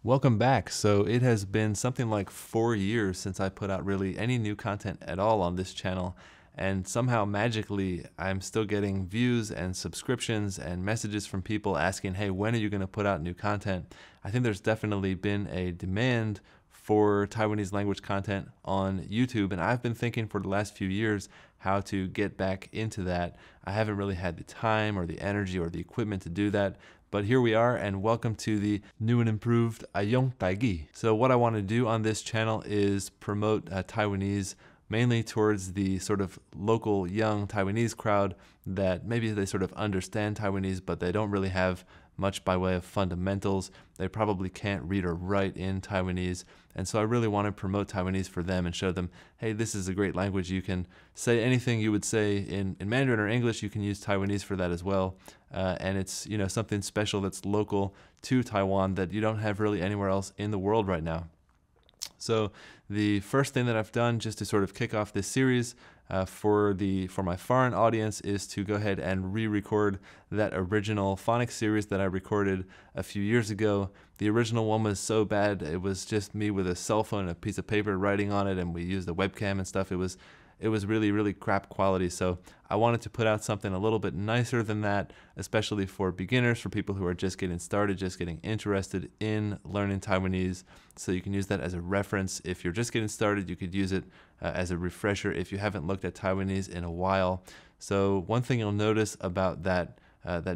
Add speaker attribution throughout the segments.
Speaker 1: Welcome back. So it has been something like 4 years since I put out really any new content at all on this channel. And somehow magically, I'm still getting views and subscriptions and messages from people asking, hey, when are you going to put out new content? I think there's definitely been a demand for Taiwanese language content on YouTube. And I've been thinking for the last few years how to get back into that. I haven't really had the time or the energy or the equipment to do that. But here we are, and welcome to the new and improved Ayong Taigi. So what I want to do on this channel is promote Taiwanese mainly towards the sort of local young Taiwanese crowd that maybe they sort of understand Taiwanese, but they don't really have much by way of fundamentals. They probably can't read or write in Taiwanese. And so I really want to promote Taiwanese for them and show them, hey, this is a great language. You can say anything you would say in Mandarin or English. You can use Taiwanese for that as well. And it's, you know, something special that's local to Taiwan that you don't have really anywhere else in the world right now. So the first thing that I've done just to sort of kick off this series for my foreign audience is to go ahead and re-record that original phonics series that I recorded a few years ago. The original one was so bad, it was just me with a cell phone and a piece of paper writing on it, and we used a webcam and stuff. It was really, really crap quality. So I wanted to put out something a little bit nicer than that, especially for beginners, for people who are just getting started, just getting interested in learning Taiwanese. So you can use that as a reference. If you're just getting started, you could use it as a refresher if you haven't looked at Taiwanese in a while. So one thing you'll notice about that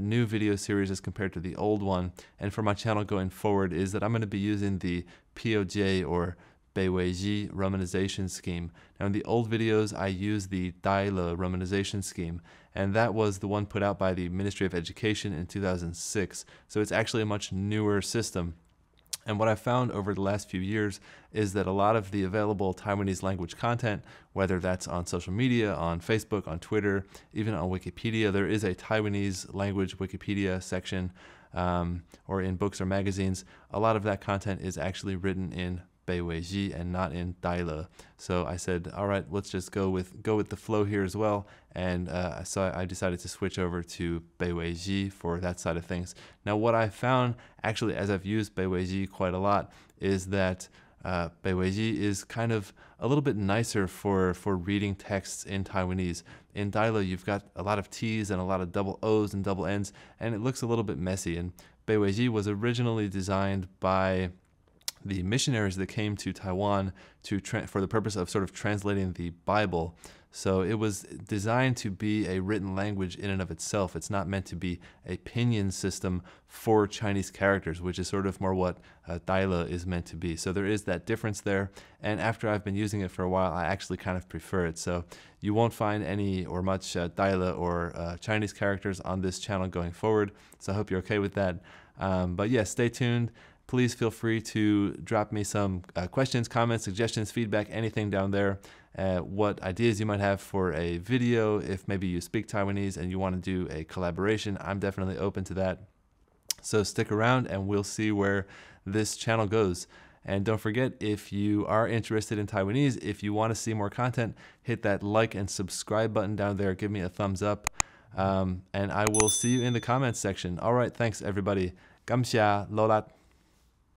Speaker 1: new video series as compared to the old one, and for my channel going forward, is that I'm going to be using the POJ or Bayway G romanization scheme. Now in the old videos I used the Tailo romanization scheme, and that was the one put out by the Ministry of Education in 2006. So it's actually a much newer system. And what I've found over the last few years is that a lot of the available Taiwanese language content, whether that's on social media, on Facebook, on Twitter, even on Wikipedia, there is a Taiwanese language Wikipedia section, or in books or magazines. A lot of that content is actually written in Bayway G and not in Tailo. So I said, all right, let's just go with the flow here as well. And so I decided to switch over to Bayway G for that side of things. Now what I found actually as I've used Bayway G quite a lot is that Bayway G is kind of a little bit nicer for reading texts in Taiwanese. In Tailo, you've got a lot of T's and a lot of double O's and double N's, and it looks a little bit messy. And Bayway G was originally designed by the missionaries that came to Taiwan for the purpose of sort of translating the Bible. So it was designed to be a written language in and of itself. It's not meant to be a pinyin system for Chinese characters, which is sort of more what Tailo is meant to be. So there is that difference there. And after I've been using it for a while, I actually kind of prefer it. So you won't find any or much Tailo or Chinese characters on this channel going forward. So I hope you're okay with that. But yeah, stay tuned. Please feel free to drop me some questions, comments, suggestions, feedback, anything down there. What ideas you might have for a video. If maybe you speak Taiwanese and you want to do a collaboration, I'm definitely open to that. So stick around and we'll see where this channel goes. And don't forget, if you are interested in Taiwanese, if you want to see more content, hit that like and subscribe button down there. Give me a thumbs up. And I will see you in the comments section. All right, thanks everybody. Kamsia, Lolat.